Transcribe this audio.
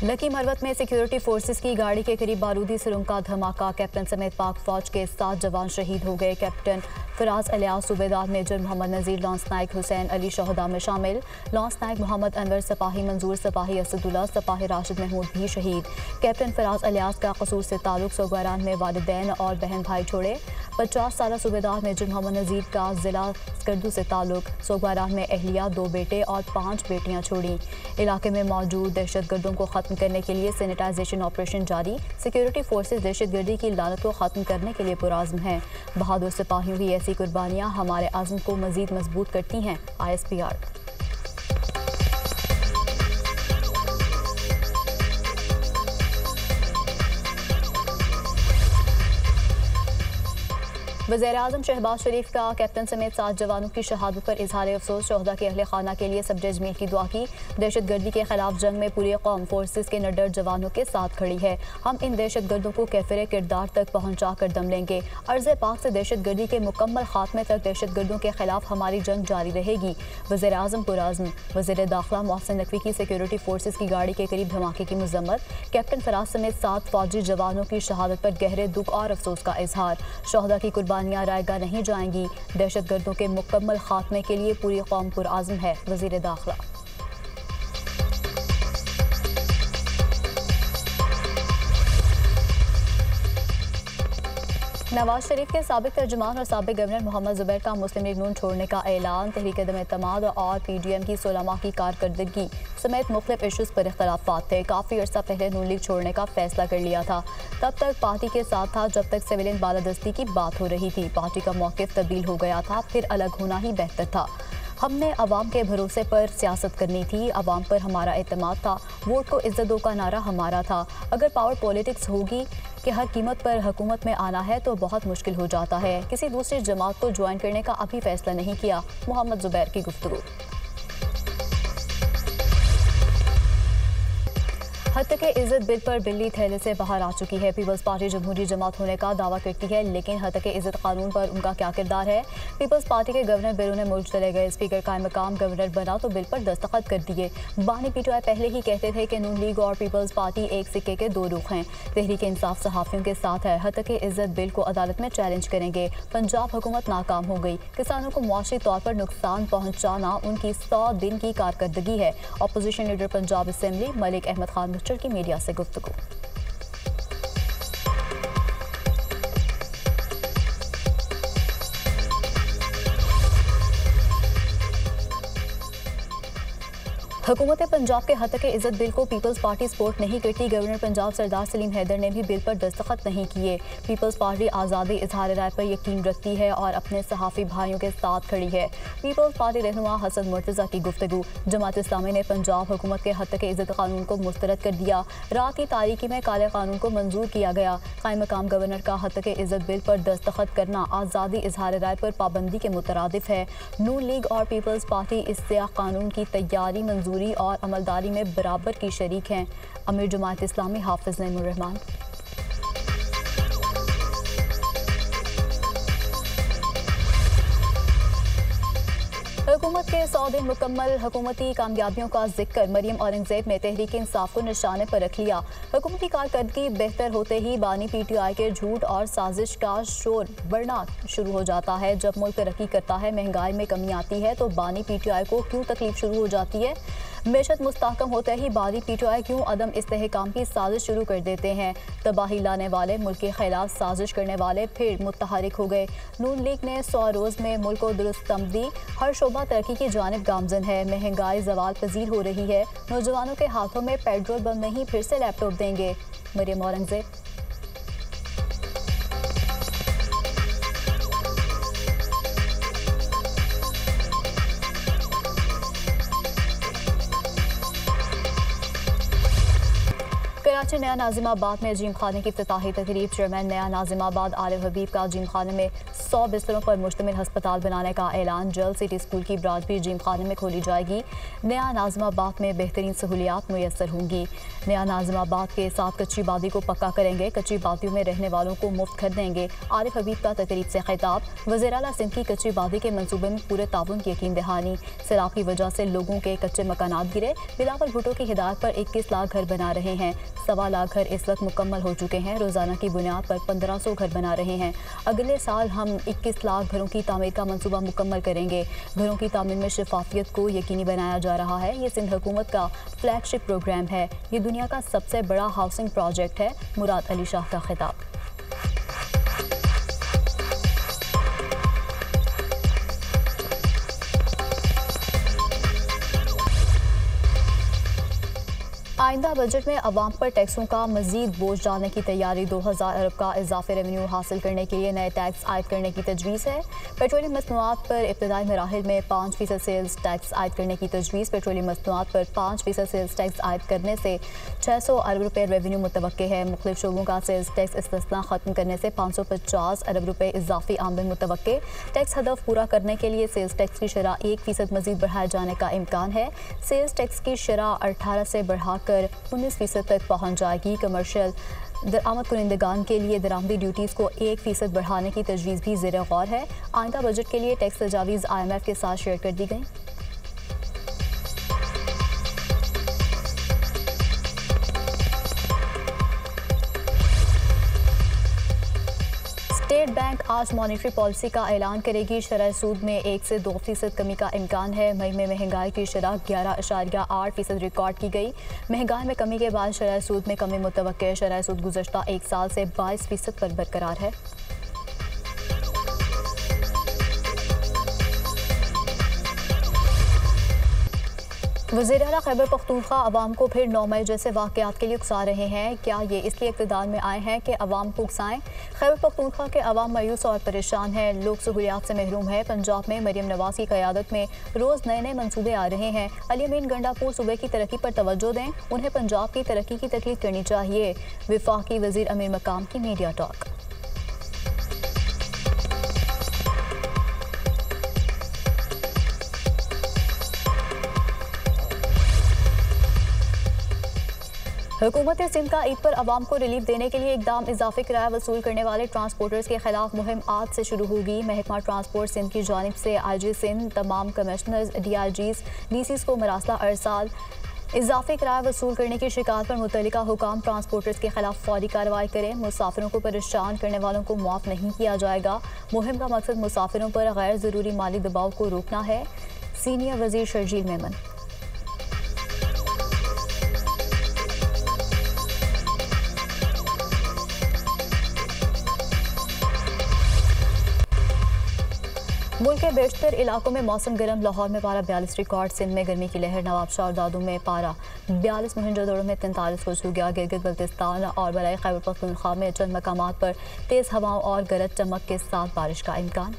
Lucky Marwat में security forces की गाड़ी के करीब बारूदी सुरंग का धमाका। कैप्टन समेत पाक फौज के 7 जवान शहीद हो गए। कैप्टन फराज अलियास, सूबेदार मेजर मोहम्मद नज़ीर, लॉन्स नायक हुसैन अली शहदा में शामिल। लॉन्स नायक मोहम्मद अनवर, सिपाही मंजूर, सिपाही असदुल्ला, सिपाही राशिद महमूद भी शहीद। कैप्टन फराज अलियास का कसूर से ताल्लुक सोगवारान में वालिदैन और बहन भाई छोड़े। 50 साल सूबेदार मेजर मोहम्मद नज़ीर का जिला स्कर्दू से ताल्लुक। सोगवारान में अहलिया, 2 बेटे और 5 बेटियां छोड़ी। इलाके में मौजूद दहशतगर्दों को खत्म करने के लिए सैनिटाइजेशन ऑपरेशन जारी। सिक्योरिटी फोर्सेस दहशतगर्दी की लानत को खत्म करने के लिए पुरआज़्म हैं। बहादुर सिपाहियों की ऐसी कुर्बानियां हमारे आज़म को मज़ीद मजबूत करती हैं। ISPR। वज़ीर-ए-आज़म शहबाज शरीफ का कैप्टन समेत 7 जवानों की शहादत पर इजहार अफसोस। शहदा के अहले खाना के लिए सब जजमील की दुआ की। दहशतगर्दी के खिलाफ जंग में पूरी कौम फोर्सेस के निडर जवानों के साथ खड़ी है। हम इन दहशतगर्दों को कैफिर किरदार तक पहुँचा कर दम लेंगे। अर्ज़ पाक से दहशतगर्दी के मुकम्मल खात्मे तक दहशतगर्दों के खिलाफ हमारी जंग जारी रहेगी। वज़ीर-ए-आज़म पुरआज़्म। वज़ीर दाखिला मोहसिन नकवी की सिक्योरिटी फोर्सेस की गाड़ी के करीब धमाके की मजम्मत। कैप्टन फराज समेत 7 फौजी जवानों की शहादत पर गहरे दुख और अफसोस का इजहार। शहदा की कुर्बानियां रायगा नहीं जाएंगी। दहशतगर्दों के मुकम्मल खात्मे के लिए पूरी कौम पुरआज़्म है। वज़ीर दाखिला। नवाज शरीफ के साबिक तर्जुमान और साबिक गवर्नर मोहम्मद ज़ुबैर का मुस्लिम लीग नून छोड़ने का ऐलान। तहरीक अदम एतमाद और PDM की 16 माह की कारकर्दगी समेत मुख्तलिफ इशूज़ पर इख्तलाफात थे। काफ़ी अर्सा पहले नून लीग छोड़ने का फैसला कर लिया था। तब तक पार्टी के साथ था जब तक सिविलियन बालादस्ती की बात हो रही थी। पार्टी का मौक़िफ़ तब्दील हो गया था, फिर अलग होना ही बेहतर था। हमने अवाम के भरोसे पर सियासत करनी थी। अवाम पर हमारा एतमाद था। वोट को इज्जत दो का नारा हमारा था। अगर पावर पॉलिटिक्स होगी कि हर कीमत पर हुकूमत में आना है तो बहुत मुश्किल हो जाता है। किसी दूसरी जमात को ज्वाइन करने का अभी फैसला नहीं किया। मोहम्मद ज़ुबैर की गुफ्तगू। हद तक इज़्ज़त बिल पर बिल्ली थैले से बाहर आ चुकी है। पीपल्स पार्टी जमहूरी जमात होने का दावा करती है, लेकिन हद तक इज़्ज़त कानून पर उनका क्या किरदार है। पीपल्स पार्टी के गवर्नर बैरून मुल्क चले गए। स्पीकर कायम मकाम गवर्नर बना तो बिल पर दस्तखत कर दिए। बानी PTI पहले ही कहते थे कि नून लीग और पीपल्स पार्टी एक सिक्के के 2 रुख हैं। तहरीक इंसाफ सहाफ़ियों के साथ है। हद तक इज़्ज़त बिल को अदालत में चैलेंज करेंगे। पंजाब हुकूमत नाकाम हो गई। किसानों को मुआशी तौर पर नुकसान पहुँचाना उनकी 100 दिन की कारकर्दगी है। Opposition leader Punjab assembly Malik Ahmad Khan मुच्चर की मीडिया से गुफ्तगू। हुकूमत पंजाब के हद तक इज़्ज़त बिल को पीपल्स पार्टी सपोर्ट नहीं करती। गवर्नर पंजाब सरदार सलीम हैदर ने भी बिल पर दस्तखत नहीं किए। पीपल्स पार्टी आज़ादी इजहार राय पर यकीन रखती है और अपने सहाफ़ी भाइयों के साथ खड़ी है। पीपल्स पार्टी रहनुमा हसन मुर्तज़ा की गुफ्तगू। जमात इस्लामी ने पंजाब हुकूमत के हद तक इज़्ज़त कानून को मुस्तरद कर दिया। रात की तारीकी में काले कानून को मंजूर किया गया। कायम मकाम गवर्नर का हद तक इज़्ज़त बिल पर दस्तखत करना आज़ादी इजहार राय पर पाबंदी के मुतरादिफ है। नून लीग और पीपल्स पार्टी इस कानून की तैयारी, मंजूरी और अमलदारी में बराबर की शरीक हैं। अमीर जमात इस्लामी हाफिज नईमुर रहमान। हुकूमत के 100 दिन मुकम्मल हुकूमती कामयाबियों का जिक्र। मरियम औरंगजेब ने तहरीक इंसाफ को निशाने पर रख लिया। हुकूमती कारकर्दगी बेहतर होते ही बानी PTI के झूठ और साजिश का शोर बढ़ना शुरू हो जाता है। जब मुल्क तरक्की करता है, महंगाई में कमी आती है तो बानी PTI को क्यों तकलीफ शुरू हो जाती है। मेशत मुस्तहकम होते ही बानी PTI क्यों अदम इस्तेहकाम की साजिश शुरू कर देते हैं। तबाही लाने वाले, मुल्क के खिलाफ साजिश करने वाले फिर मुतहरिक हो गए। नून लीग ने 100 रोज़ में मुल्क को दुरुस्त तम दी। हर शोबा तरक्की की जानिब गामजन है। महंगाई जवाल पजीर हो रही है। नौजवानों के हाथों में पेट्रोल बम नहीं, फिर से लैपटॉप देंगे। मरियम औरंगजेब। कराची नया नाजिमाबाद में जिम खाने की इफ्तिताही तकरीब। चेयरमैन नया नाजिमाबाद आरिफ हबीब का जिम खाने में 100 बिस्तरों पर मुश्तमिल हस्पताल बनाने का ऐलान। जल्द सिटी स्कूल की ब्रांच भी जिम खाने में खोली जाएगी। नया नाज़िमाबाद में बेहतरीन सहूलियात मुयस्सर होंगी। नया नाज़िमाबाद के साथ कच्ची बादी को पक्का करेंगे। कच्ची बादियों में रहने वालों को मुफ्त घर देंगे। आरिफ हबीब का तकरीब से खिताब। वज़ीर आला सिंध की कच्ची बादी के मंसूबे में पूरे ताउन की यकीन दहानी। सैलाब की वजह से लोगों के कच्चे मकानात गिरे। बिलावल भुट्टो की हिदायत पर 21 लाख घर बना रहे हैं। 1.25 लाख घर इस वक्त मुकम्मल हो चुके हैं। रोज़ाना की बुनियाद पर 1500 घर बना रहे हैं। अगले साल हम 21 लाख घरों की तामीर का मंसूबा मुकम्मल करेंगे। घरों की तामीर में शफाफियत को यकीनी बनाया जा रहा है। ये सिंध हुकूमत का फ्लैगशिप प्रोग्राम है। ये दुनिया का सबसे बड़ा हाउसिंग प्रोजेक्ट है। मुराद अली शाह का खिताब। आइंदा बजट में अवाम पर टैक्सों का मजीद बोझ डालने की तैयारी। 2000 अरब का इजाफी रेवेन्यू हासिल करने के लिए नए टैक्स आयद करने की तजवीज़ है। पेट्रोलियम मसनूआत पर इब्तदाई मराहिल में 5% सेल्स टैक्स आयद करने की तजवीज़। पेट्रोलियम मसनूआत पर 5% सेल्स टैक्स आयद करने से 600 अरब रुपये रेवेन्यू मुतवक्के है। मुख्तलिफ शोबों का सेल्स टैक्स इस्तिस्ना ख़त्म करने से 550 अरब रुपये इजाफी आमदन मुतवक्के। टैक्स हदफ पूरा करने के लिए सेल्स टैक्स की शरह 1% मजीद बढ़ाए जाने का इम्कान है। सेल्स टैक्स की शरह 18 से बढ़ाकर 19% तक पहुंच जाएगी। कमर्शियल दरामद कुनिंदगान के लिए दरामदी ड्यूटीज़ को 1% बढ़ाने की तजवीज़ भी ज़ेर गौर है। आइंदा बजट के लिए टैक्स तजावीज़ IMF के साथ शेयर कर दी गई। स्टेट बैंक आज मॉनेटरी पॉलिसी का ऐलान करेगी। शरह सूद में 1 से 2% कमी का इम्कान है। मई में महंगाई की शरह 11.8% रिकॉर्ड की गई। महंगाई में कमी के बाद शरह सूद में कमी मुतवक्के। शरह सूद गुज़श्ता 1 साल से 22% पर बरकरार है। वज़ीर आला खैबर पख्तूनख्वा अवाम को फिर 9 मई जैसे वाक़यात के लिए उकसा रहे हैं। क्या ये इसलिए इक़्तिदार में आए हैं कि अवाम को उकसाएं? खैबर पख्तूनख्वा के अवाम मायूस और परेशान हैं। लोग सहूलियात से महरूम है। पंजाब में मरियम नवाज़ की क़यादत में रोज़ नए नए मनसूबे आ रहे हैं। अली अमीन गंडापुर सूबे की तरक्की पर तवज्जो दें। उन्हें पंजाब की तरक्की की तकलीफ करनी चाहिए। वफाकी वज़ीर अमीर मकाम की मीडिया टॉक। हुकूमत सिंध का ईद पर अवाम को रिलीफ देने के लिए इकदाम। इजाफी किराया वसूल करने वाले ट्रांसपोर्टर्स के खिलाफ मुहिम आज से शुरू होगी। महकमा ट्रांसपोर्ट सिंध की जानिब से IG सिंध तमाम कमिश्नर्स, DIGs, DCs को मरासला अरसाल इजाफी किराया वसूल करने की शिकायत पर मुतल्लिका हुकाम ट्रांसपोर्टर्स के खिलाफ फौरी कार्रवाई करें। मुसाफिरों को परेशान करने वालों को मुआफ़ नहीं किया जाएगा। मुहिम का मकसद मुसाफिरों पर गैर ज़रूरी माली दबाव को रोकना है। सीनियर वज़ीर शर्जील मेमन। मुल्क के बेशतर इलाकों में मौसम गर्म। लाहौर में पारा 42 रिकॉर्ड। सिंध में गर्मी की लहर। नवाबशाह और दादू में पारा 42, मोहनजोदड़ो में 43 हो छू गया। गिलगित बल्तिस्तान और बराए खैबर पख्तूनख्वा में चंद मकामात पर तेज़ हवाओं और गरज चमक के साथ बारिश का इम्कान।